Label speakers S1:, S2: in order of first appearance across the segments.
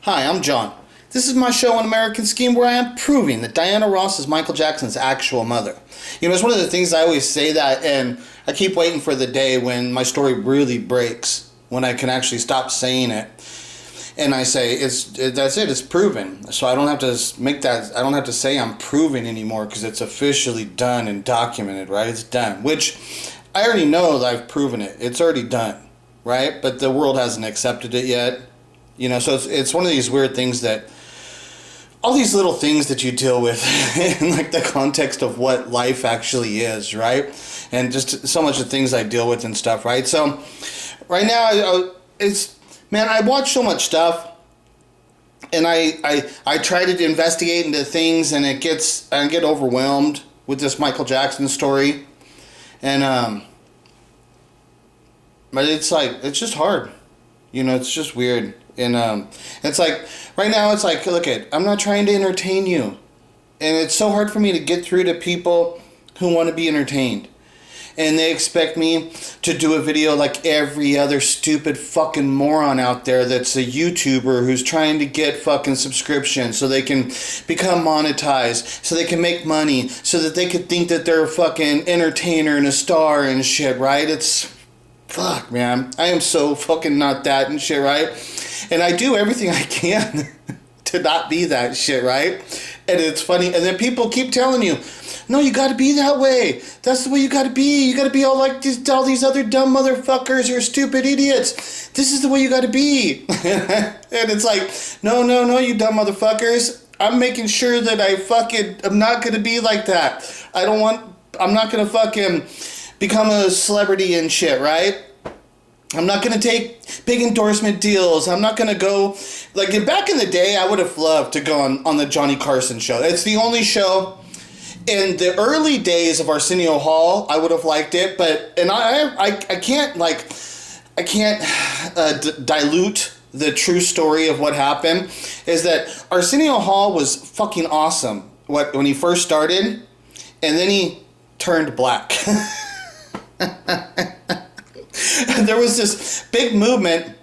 S1: Hi, I'm John. This is my show on American Scheme where I am proving that Diana Ross is Michael Jackson's actual mother. You know, it's one of the things I always say that, and I keep waiting for the day when my story really breaks, when I can actually stop saying it. And I say, that's it, it's proven. So I don't have to make that, I don't have to say I'm proving anymore because it's officially done and documented, right? It's done, which I already know that I've proven it. It's already done, right? But the world hasn't accepted it yet. You know, so it's one of these weird things that, all these little things that you deal with in like the context of what life actually is, right? And just so much of things I deal with and stuff, right? So right now, I watch so much stuff, and I try to investigate into things, and I get overwhelmed with this Michael Jackson story, and but it's just hard, you know, it's just weird. And it's like, right now it's like, look I'm not trying to entertain you. And it's so hard for me to get through to people who want to be entertained. And they expect me to do a video like every other stupid fucking moron out there that's a YouTuber who's trying to get fucking subscriptions so they can become monetized, so they can make money, so that they could think that they're a fucking entertainer and a star and shit, right? It's, fuck, man. I am so fucking not that and shit, right? And I do everything I can to not be that shit, right? And it's funny. And then people keep telling you, no, you got to be that way. That's the way you got to be. You got to be all like all these other dumb motherfuckers or stupid idiots. This is the way you got to be. And it's like, no, you dumb motherfuckers. I'm making sure that I'm not going to be like that. I'm not going to fucking become a celebrity and shit, right? I'm not going to take big endorsement deals. I'm not going to go, like back in the day, I would have loved to go on the Johnny Carson show. It's the only show in the early days of Arsenio Hall. I would have liked it, but, and I can't dilute the true story of what happened, is that Arsenio Hall was fucking awesome when he first started, and then he turned black. There was this big movement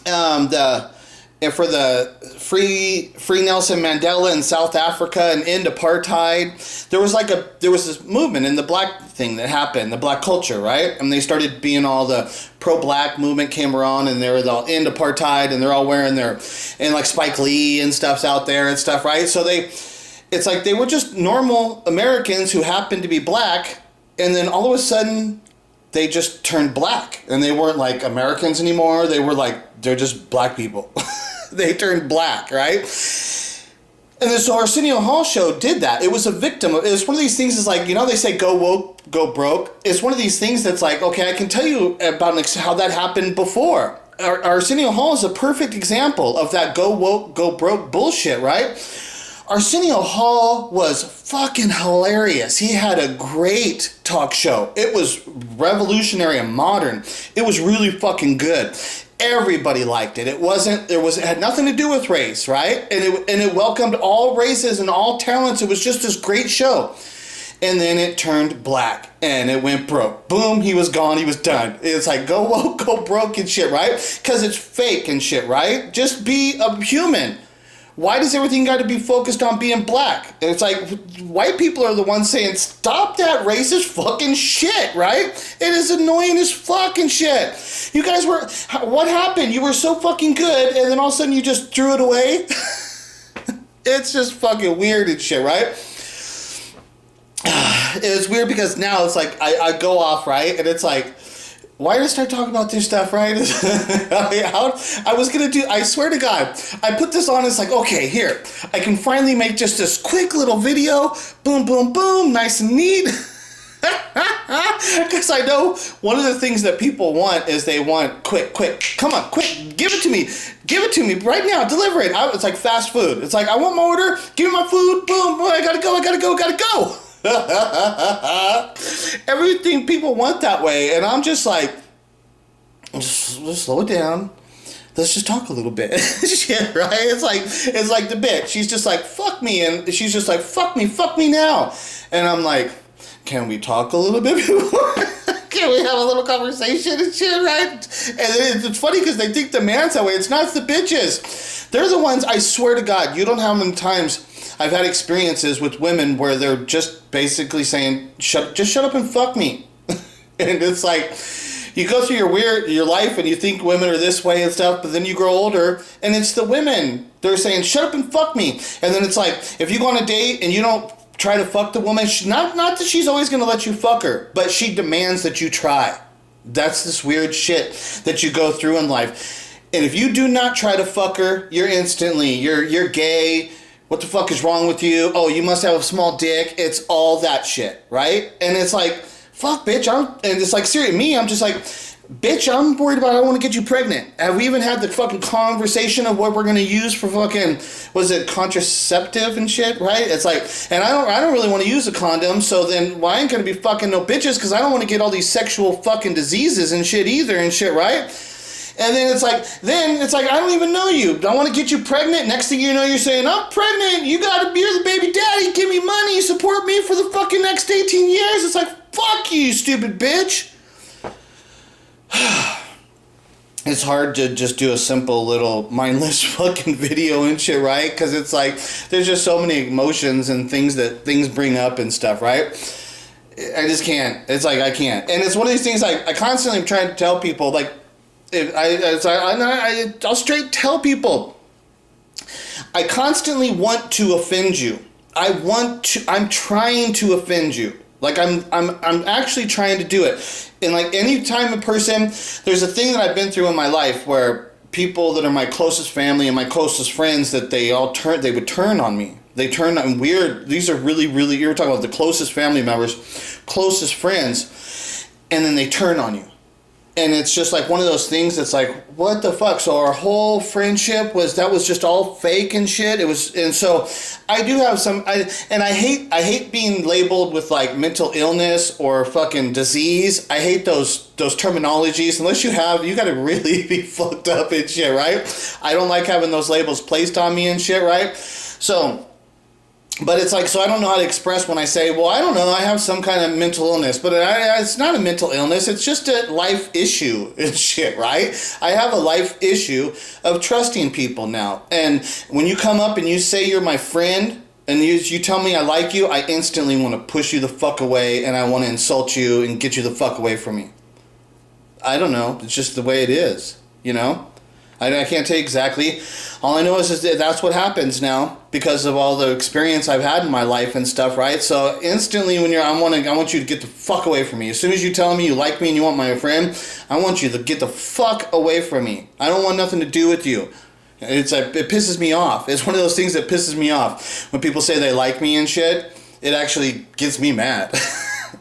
S1: for the free Nelson Mandela in South Africa and end apartheid. There was this movement in the black thing that happened, the black culture, right? And they started being all the pro-black movement came around, and they were all end apartheid, and they're all wearing and like Spike Lee and stuff's out there and stuff, right? So it's like they were just normal Americans who happened to be black, and then all of a sudden they just turned black, and they weren't like Americans anymore. They were like, they're just black people. They turned black, right? And then so Arsenio Hall show did that. It was a victim. It was one of these things is like, you know, they say go woke, go broke. It's one of these things that's like, okay, I can tell you about how that happened before. Arsenio Hall is a perfect example of that go woke, go broke bullshit, right? Arsenio Hall was fucking hilarious. He had a great talk show. It was revolutionary and modern. It was really fucking good. Everybody liked it. It had nothing to do with race, right? And it welcomed all races and all talents. It was just this great show. And then it turned black and it went broke. Boom, he was gone, he was done. It's like go woke, go broke and shit, right? Because it's fake and shit, right? Just be a human. Why does everything got to be focused on being black? And it's like, white people are the ones saying, stop that racist fucking shit, right? It is annoying as fucking shit. You guys what happened? You were so fucking good, and then all of a sudden you just threw it away? It's just fucking weird and shit, right? It's weird because now it's like, I go off, right? And it's like, why did I start talking about this stuff, right? I swear to God, I put this on, it's like, okay, here, I can finally make just this quick little video, boom, boom, boom, nice and neat. Because I know one of the things that people want is they want quick, come on, quick, give it to me right now, deliver it. It's like fast food. It's like, I want my order, give me my food, boom, I gotta go. Everything people want that way, and I'm just like, just slow it down. Let's just talk a little bit. Shit, right? It's like the bitch. She's just like, fuck me, and she's just like, fuck me now. And I'm like, can we talk a little bit before? Can we have a little conversation and shit, right? And it's funny because they think the man's that way. It's not the bitches. They're the ones, I swear to God, you don't know how many times I've had experiences with women where they're just basically saying, just shut up and fuck me. And it's like, you go through your life and you think women are this way and stuff, but then you grow older and it's the women. They're saying, shut up and fuck me. And then it's like, if you go on a date and you don't try to fuck the woman, not that she's always going to let you fuck her, but she demands that you try. That's this weird shit that you go through in life. And if you do not try to fuck her, you're instantly, you're gay. What the fuck is wrong with you? Oh, you must have a small dick. It's all that shit, right? And it's like, fuck, bitch. And it's like, seriously, me, I'm just like, bitch, I'm worried about, I want to get you pregnant. Have we even had the fucking conversation of what we're going to use for fucking, was it contraceptive and shit, right? It's like, and I don't really want to use a condom, so then, well, I ain't going to be fucking no bitches because I don't want to get all these sexual fucking diseases and shit either and shit, right? And then it's like, I don't even know you. I want to get you pregnant. Next thing you know, you're saying, I'm pregnant. You're the baby daddy. Give me money. Support me for the fucking next 18 years. It's like, fuck you, stupid bitch. It's hard to just do a simple little mindless fucking video and shit, right? Because it's like, there's just so many emotions and things that things bring up and stuff, right? I just can't. It's like, I can't. And it's one of these things I constantly am trying to tell people, like, I'll straight tell people, I constantly want to offend you. I'm trying to offend you. Like, I'm actually trying to do it. And like, any time a person, there's a thing that I've been through in my life where people that are my closest family and my closest friends, that they would turn on me. They turn on weird, these are really, really, you're talking about the closest family members, closest friends, and then they turn on you. And it's just like one of those things that's like, what the fuck? So our whole friendship was just all fake and shit. It was, and so I do have I hate being labeled with like mental illness or fucking disease. I hate those terminologies. Unless you gotta really be fucked up and shit, right? I don't like having those labels placed on me and shit, right? So, but it's like, so I don't know how to express when I say, well, I don't know, I have some kind of mental illness, but it's not a mental illness, it's just a life issue and shit, right? I have a life issue of trusting people now. And when you come up and you say you're my friend, and you tell me I like you, I instantly want to push you the fuck away, and I want to insult you and get you the fuck away from me. I don't know, it's just the way it is, you know? I can't tell you exactly. All I know is that that's what happens now because of all the experience I've had in my life and stuff, right? So instantly when I want you to get the fuck away from me. As soon as you tell me you like me and you want my friend, I want you to get the fuck away from me. I don't want nothing to do with you. It's like, it pisses me off. It's one of those things that pisses me off. When people say they like me and shit, it actually gets me mad.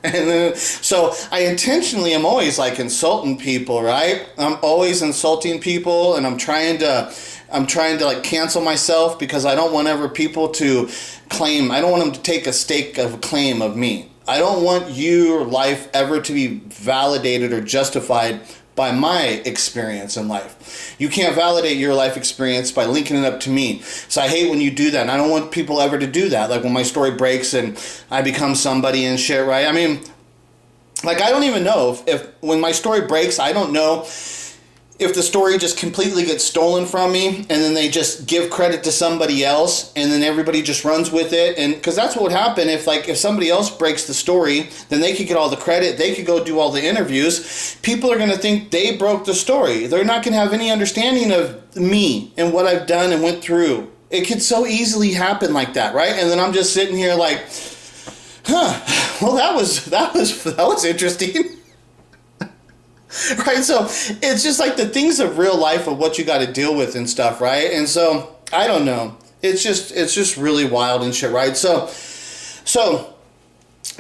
S1: And then, so I intentionally am always like insulting people, right? I'm always insulting people, and I'm trying to like cancel myself because I don't want ever people to claim, I don't want them to take a stake of a claim of me. I don't want your life ever to be validated or justified by my experience in life. You can't validate your life experience by linking it up to me. So I hate when you do that, and I don't want people ever to do that. Like when my story breaks and I become somebody and shit, right? I mean, like, I don't even know if when my story breaks, I don't know if the story just completely gets stolen from me and then they just give credit to somebody else and then everybody just runs with it. And because that's what would happen if somebody else breaks the story, then they could get all the credit, they could go do all the interviews. People are going to think they broke the story. They're not going to have any understanding of me and what I've done and went through. It could so easily happen like that, right? And then I'm just sitting here like, well, that was interesting. Right, so it's just like the things of real life of what you got to deal with and stuff, right? And so I don't know. It's just really wild and shit, right? So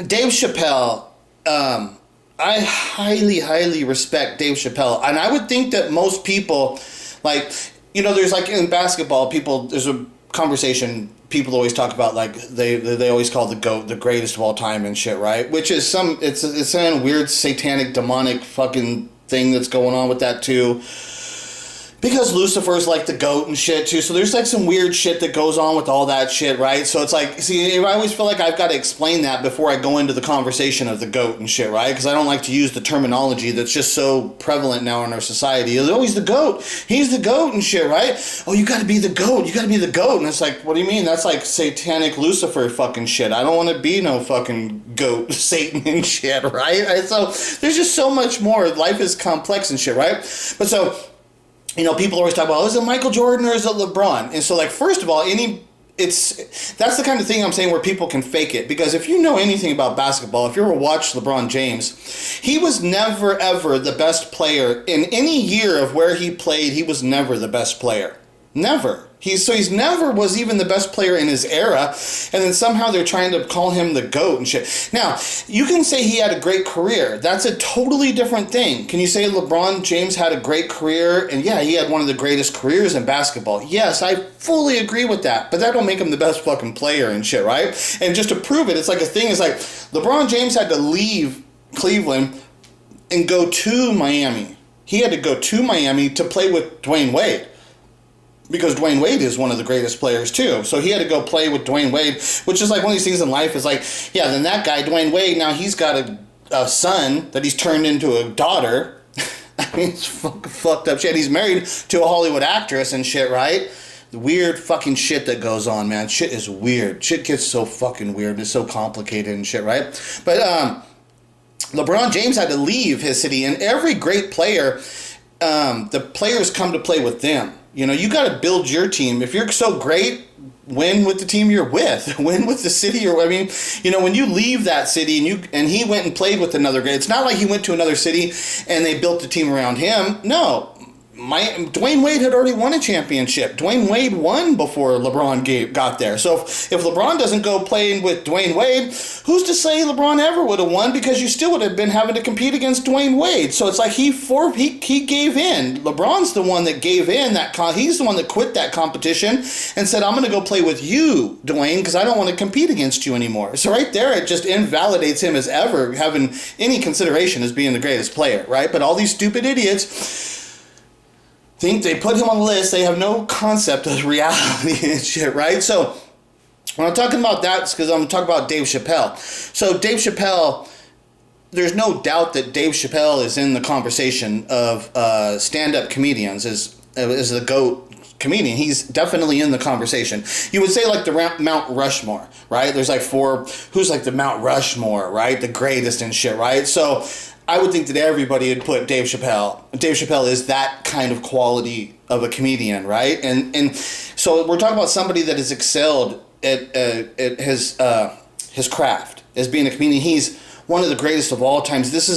S1: Dave Chappelle, I highly respect Dave Chappelle, and I would think that most people, like, you know, there's like in basketball, there's a conversation. People always talk about, like, they always call the GOAT the greatest of all time and shit, right? Which is it's some weird satanic demonic fucking thing that's going on with that too. Because Lucifer's like the GOAT and shit too, so there's like some weird shit that goes on with all that shit, right? So it's like, see, I always feel like I've got to explain that before I go into the conversation of the GOAT and shit, right? Because I don't like to use the terminology that's just so prevalent now in our society. Oh, he's the GOAT. He's the GOAT and shit, right? Oh, you got to be the GOAT. You got to be the GOAT. And it's like, what do you mean? That's like satanic Lucifer fucking shit. I don't want to be no fucking GOAT, Satan and shit, right? So there's just so much more. Life is complex and shit, right? But so, you know, people always talk about, oh, is it Michael Jordan or is it LeBron? And so, like, first of all, that's the kind of thing I'm saying where people can fake it. Because if you know anything about basketball, if you ever watched LeBron James, he was never, ever the best player. In any year of where he played, he was never the best player. Never. He's never was even the best player in his era, and then somehow they're trying to call him the GOAT and shit. Now, you can say he had a great career. That's a totally different thing. Can you say LeBron James had a great career? And yeah, he had one of the greatest careers in basketball. Yes, I fully agree with that, but that don't make him the best fucking player and shit, right? And just to prove it, it's like a thing, it's like LeBron James had to leave Cleveland and go to Miami. He had to go to Miami to play with Dwayne Wade. Because Dwayne Wade is one of the greatest players too. So he had to go play with Dwayne Wade, which is like one of these things in life is like, yeah, then that guy, Dwayne Wade, now he's got a son that he's turned into a daughter. I mean, it's fucked up shit. He's married to a Hollywood actress and shit, right? The weird fucking shit that goes on, man. Shit is weird. Shit gets so fucking weird. It's so complicated and shit, right? But LeBron James had to leave his city, and every great player, the players come to play with them. You know, you got to build your team. If you're so great, win with the team you're with. Win with the city. Or I mean, you know, when you leave that city and he went and played with another guy, it's not like he went to another city and they built a team around him. No. Dwayne Wade had already won a championship. Dwayne Wade won before LeBron got there. So if LeBron doesn't go playing with Dwayne Wade, who's to say LeBron ever would have won? Because you still would have been having to compete against Dwayne Wade. So it's like he gave in. LeBron's the one that gave in he's the one that quit that competition and said, I'm going to go play with you, Dwayne, because I don't want to compete against you anymore. So right there, it just invalidates him as ever having any consideration as being the greatest player, right? But all these stupid idiots think they put him on the list, they have no concept of reality and shit, right? So when I'm talking about that, it's because I'm talking about Dave Chappelle. So Dave Chappelle, there's no doubt that Dave Chappelle is in the conversation of stand-up comedians, is the GOAT comedian. He's definitely in the conversation. You would say like the Mount Rushmore, right? There's like who's like the Mount Rushmore, right? The greatest and shit, right? So I would think that everybody would put Dave Chappelle. Dave Chappelle is that kind of quality of a comedian, right? And so we're talking about somebody that has excelled at his craft as being a comedian. He's one of the greatest of all times. This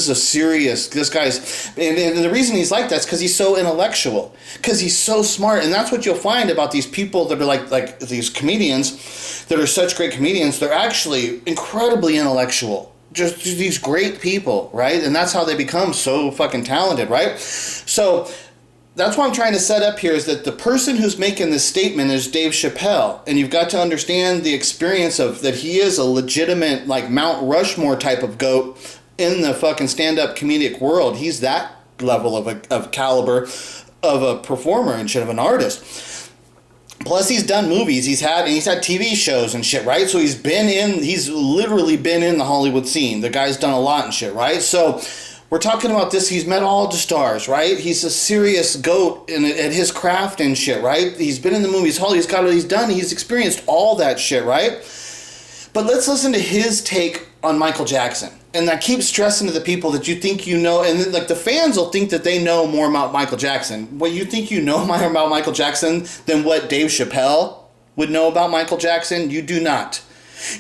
S1: guy's, and the reason he's like that is because he's so intellectual, because he's so smart, and that's what you'll find about these people that are like these comedians that are such great comedians. They're actually incredibly intellectual. Just these great people, right? And that's how they become so fucking talented, right? So that's what I'm trying to set up here, is that the person who's making this statement is Dave Chappelle. And you've got to understand the experience of that he is a legitimate, like, Mount Rushmore type of GOAT in the fucking stand-up comedic world. He's that level of caliber of a performer and shit, of an artist. Plus, he's done movies. He's had TV shows and shit, right? So he's literally been in the Hollywood scene. The guy's done a lot and shit, right? So we're talking about this. He's met all the stars, right? He's a serious GOAT at his craft and shit, right? He's been in the movies. He's got what he's done. He's experienced all that shit, right? But let's listen to his take on Michael Jackson. And I keep stressing to the people that you think you know, and then, like, the fans will think that they know more about Michael Jackson. What, you think you know more about Michael Jackson than what Dave Chappelle would know about Michael Jackson? You do not.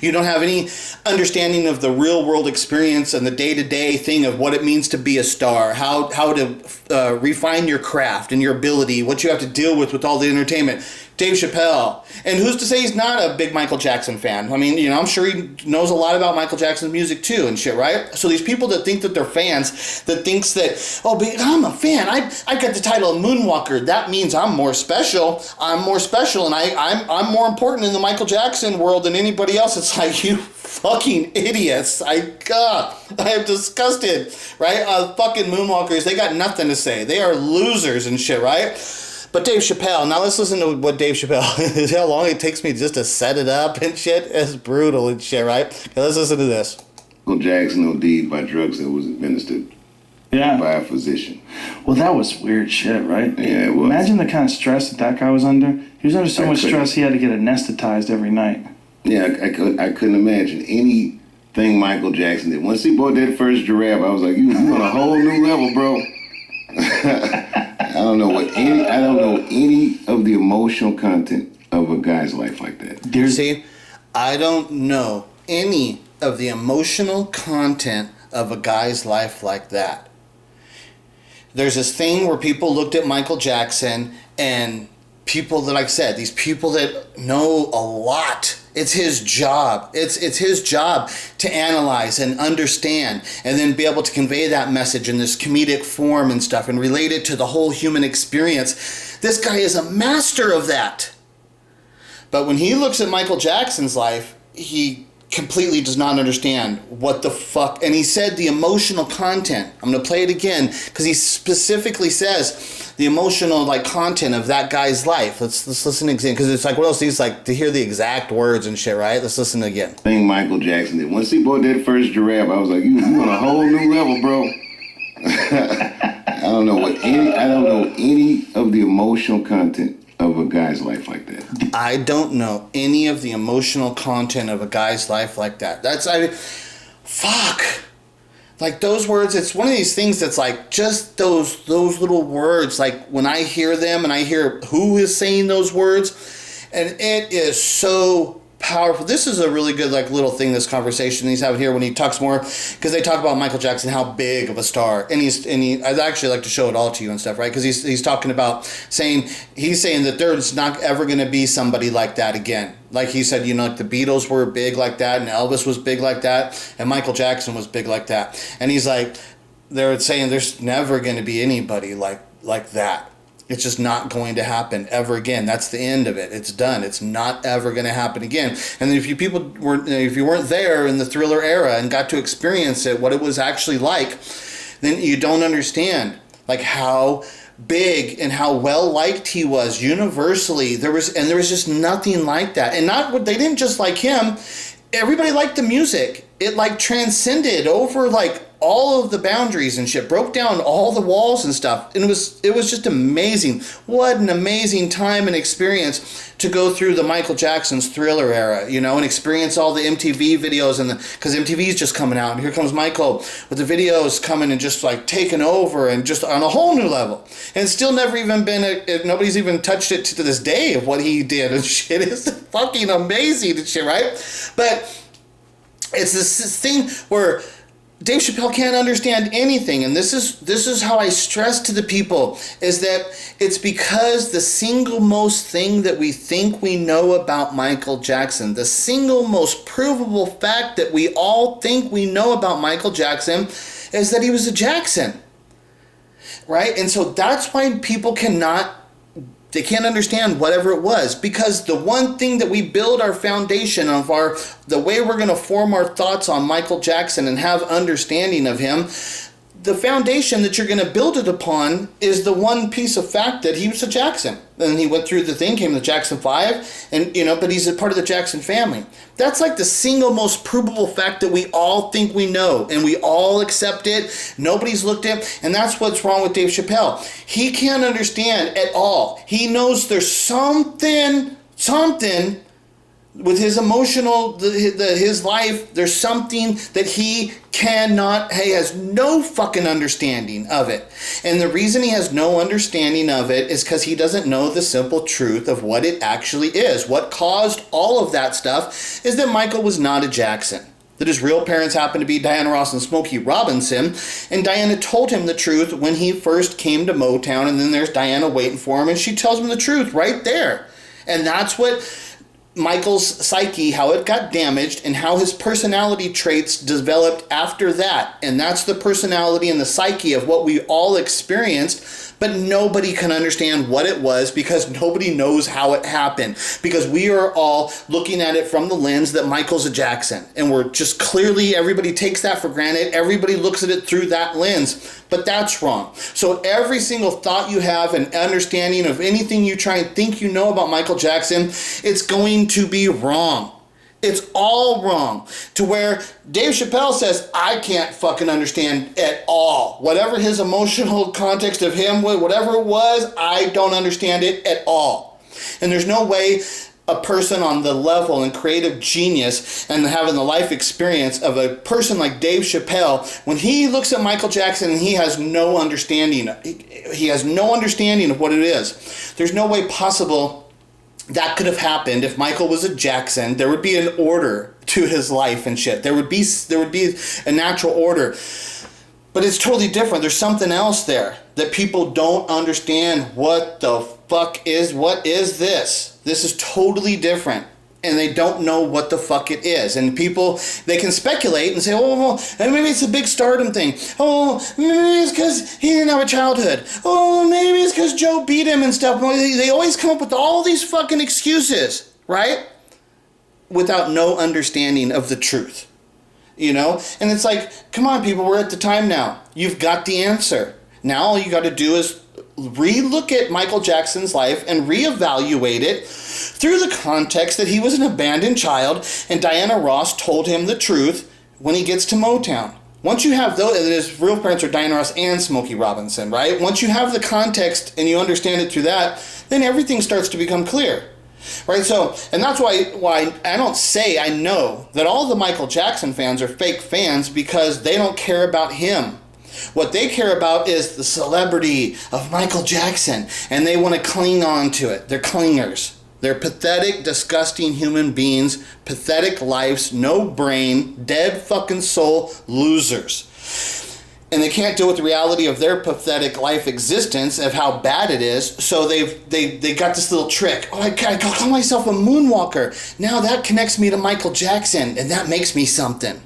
S1: You don't have any understanding of the real world experience and the day-to-day thing of what it means to be a star, how to refine your craft and your ability, what you have to deal with all the entertainment. Dave Chappelle. And who's to say he's not a big Michael Jackson fan? I mean, you know, I'm sure he knows a lot about Michael Jackson's music too and shit, right? So these people that think that they're fans, that thinks that, oh, but I'm a fan. I got the title of Moonwalker. That means I'm more special. I'm more special, and I'm more important in the Michael Jackson world than anybody else. It's like, you fucking idiots. I am disgusted, right? Fucking Moonwalkers, they got nothing to say. They are losers and shit, right? But Dave Chappelle, now let's listen to what Dave Chappelle, how long it takes me just to set it up and shit. It's brutal and shit, right? Okay, let's listen to this.
S2: Michael Jackson OD'd by drugs that was administered by a physician.
S3: Well, that was weird shit, right?
S2: Yeah, it was. Imagine
S3: the kind of stress that guy was under. He was under so much stress he had to get anesthetized every night.
S2: Yeah, I couldn't imagine anything Michael Jackson did. Once he bought that first giraffe, I was like, you on a whole new level, bro. I don't know any of the emotional content of a guy's life like that.
S1: See, I don't know any of the emotional content of a guy's life like that. There's this thing where people looked at Michael Jackson and people that, like I said, these people that know a lot. It's his job. It's his job to analyze and understand and then be able to convey that message in this comedic form and stuff and relate it to the whole human experience. This guy is a master of that. But when he looks at Michael Jackson's life, he completely does not understand what the fuck. And he said the emotional content. I'm going to play it again because he specifically says the emotional content of that guy's life. Let's listen again because it's like, what else? He's like to hear the exact words and shit, right? Let's listen again.
S2: Thing Michael Jackson did. Once he bought that first giraffe, I was like, you on a whole new level, bro. I don't know any of the emotional content of a guy's life like that.
S1: I don't know any of the emotional content of a guy's life like that. Fuck. Like those words, it's one of these things that's like just those little words. Like when I hear them and I hear who is saying those words, and it is so powerful. This is a really good little thing, this conversation he's having here when he talks more, because they talk about Michael Jackson, how big of a star, and I'd actually like to show it all to you and stuff, right? Because he's talking about he's saying that there's not ever going to be somebody like that again. Like he said, like the Beatles were big like that, and Elvis was big like that, and Michael Jackson was big like that. And he's like, they're saying there's never going to be anybody like that. It's just not going to happen ever again. That's the end of it. It's done. It's not ever going to happen again. And if you weren't there in the Thriller era and got to experience it, what it was actually like, then you don't understand how big and how well liked he was universally. There was just nothing like that. And they didn't just like him. Everybody liked the music. It transcended over all of the boundaries and shit, broke down all the walls and stuff. And it was just amazing. What an amazing time and experience to go through the Michael Jackson's Thriller era, and experience all the MTV videos because MTV's just coming out, and here comes Michael with the videos coming and just taking over and just on a whole new level. And it's still never even been nobody's even touched it to this day of what he did and shit. It's fucking amazing and shit, right? But it's this thing where Dave Chappelle can't understand anything, and this is how I stress to the people, is that it's because the single most thing that we think we know about Michael Jackson, the single most provable fact that we all think we know about Michael Jackson, is that he was a Jackson, right? And so that's why people they can't understand whatever it was, because the one thing that we build our foundation of the way we're going to form our thoughts on Michael Jackson and have understanding of him, the foundation that you're going to build it upon is the one piece of fact that he was a Jackson. And he went through the thing, came to the Jackson 5, and but he's a part of the Jackson family. That's the single most provable fact that we all think we know, and we all accept it. Nobody's looked at, and that's what's wrong with Dave Chappelle. He can't understand at all. He knows there's something with his emotional, his life, there's something that he has no fucking understanding of it. And the reason he has no understanding of it is because he doesn't know the simple truth of what it actually is. What caused all of that stuff is that Michael was not a Jackson. That his real parents happened to be Diana Ross and Smokey Robinson, and Diana told him the truth when he first came to Motown, and then there's Diana waiting for him, and she tells him the truth right there. And that's what Michael's psyche, how it got damaged, and how his personality traits developed after that. And that's the personality and the psyche of what we all experienced But nobody can understand what it was because nobody knows how it happened. Because we are all looking at it from the lens that Michael's a Jackson. And we're just clearly, everybody takes that for granted. Everybody looks at it through that lens. But that's wrong. So every single thought you have and understanding of anything you try and think you know about Michael Jackson, it's going to be wrong. It's all wrong. To where Dave Chappelle says, I can't fucking understand at all. Whatever his emotional context of him, whatever it was, I don't understand it at all. And there's no way a person on the level and creative genius and having the life experience of a person like Dave Chappelle, when he looks at Michael Jackson and he has no understanding, he has no understanding of what it is. There's no way possible that could have happened if Michael was a Jackson. There would be an order to his life and shit. There would be a natural order. But it's totally different. There's something else there that people don't understand. What the fuck is, what is this? This is totally different. And they don't know what the fuck it is. And people, they can speculate and say, oh, well, maybe it's a big stardom thing. Oh, maybe it's because he didn't have a childhood. Oh, maybe it's because Joe beat him and stuff. They always come up with all these fucking excuses, right? Without no understanding of the truth. You know? And it's like, come on, people, we're at the time now. You've got the answer. Now all you got to do is re-look at Michael Jackson's life and reevaluate it through the context that he was an abandoned child and Diana Ross told him the truth when he gets to Motown. Once you have those, and his real parents are Diana Ross and Smokey Robinson, right? Once you have the context and you understand it through that, then everything starts to become clear. Right, so, and that's why I don't say I know that all the Michael Jackson fans are fake fans because they don't care about him. What they care about is the celebrity of Michael Jackson, and they want to cling on to it. They're clingers. They're pathetic, disgusting human beings, pathetic lives, no brain, dead fucking soul losers. And they can't deal with the reality of their pathetic life existence, of how bad it is, so they got this little trick. Oh, I call myself a moonwalker. Now that connects me to Michael Jackson, and that makes me something.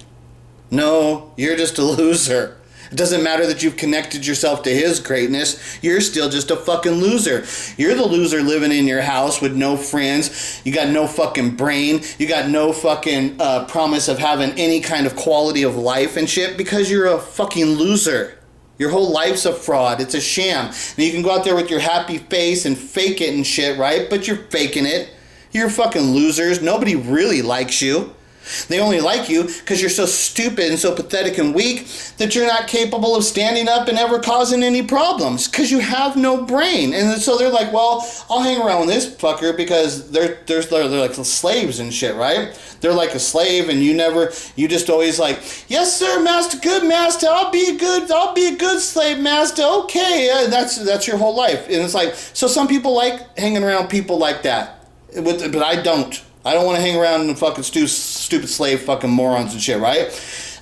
S1: No, you're just a loser. It doesn't matter that you've connected yourself to his greatness. You're still just a fucking loser. You're the loser living in your house with no friends. You got no fucking brain. You got no fucking promise of having any kind of quality of life and shit because you're a fucking loser. Your whole life's a fraud. It's a sham. And you can go out there with your happy face and fake it and shit, right? But you're faking it. You're fucking losers. Nobody really likes you. They only like you because you're so stupid and so pathetic and weak that you're not capable of standing up and ever causing any problems because you have no brain. And so they're like, well, I'll hang around with this fucker because they're like slaves and shit, right? They're like a slave and you just always like, yes, sir, master, good master, I'll be a good slave master. Okay, that's your whole life. And it's like, so some people like hanging around people like that, but I don't. I don't want to hang around and fucking stupid slave fucking morons and shit, right?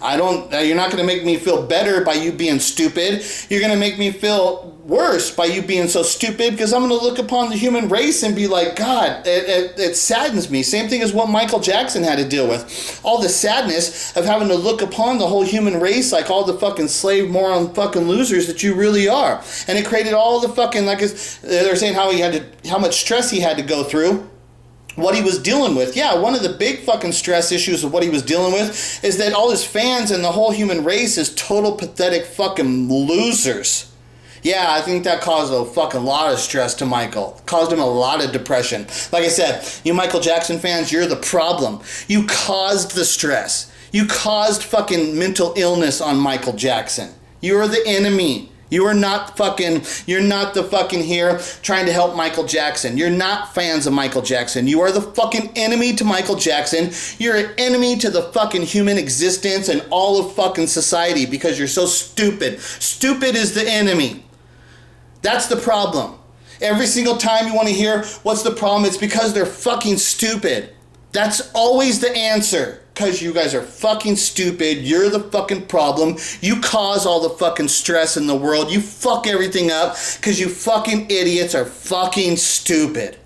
S1: You're not going to make me feel better by you being stupid. You're going to make me feel worse by you being so stupid because I'm going to look upon the human race and be like, God, it saddens me. Same thing as what Michael Jackson had to deal with. All the sadness of having to look upon the whole human race like all the fucking slave moron fucking losers that you really are. And it created all the fucking, like they're saying how much stress he had to go through. What he was dealing with. Yeah, one of the big fucking stress issues of what he was dealing with is that all his fans and the whole human race is total pathetic fucking losers. Yeah, I think that caused a fucking lot of stress to Michael. Caused him a lot of depression. Like I said, you Michael Jackson fans, you're the problem. You caused the stress. You caused fucking mental illness on Michael Jackson. You're the enemy. You're not the fucking here trying to help Michael Jackson. You're not fans of Michael Jackson. You are the fucking enemy to Michael Jackson. You're an enemy to the fucking human existence and all of fucking society because you're so stupid. Stupid is the enemy. That's the problem. Every single time you want to hear what's the problem, it's because they're fucking stupid. That's always the answer. Because you guys are fucking stupid. You're the fucking problem. You cause all the fucking stress in the world. You fuck everything up because you fucking idiots are fucking stupid.